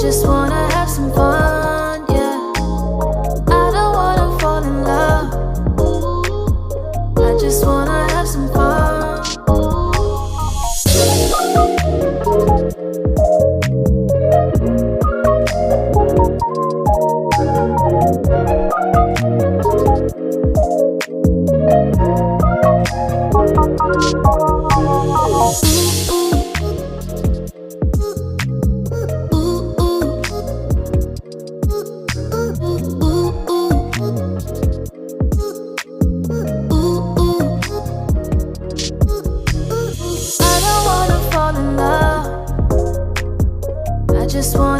just wanna have some fun, yeah. I don't wanna fall in love. I just wanna have some fun. I don't wanna fall in love. I just wanna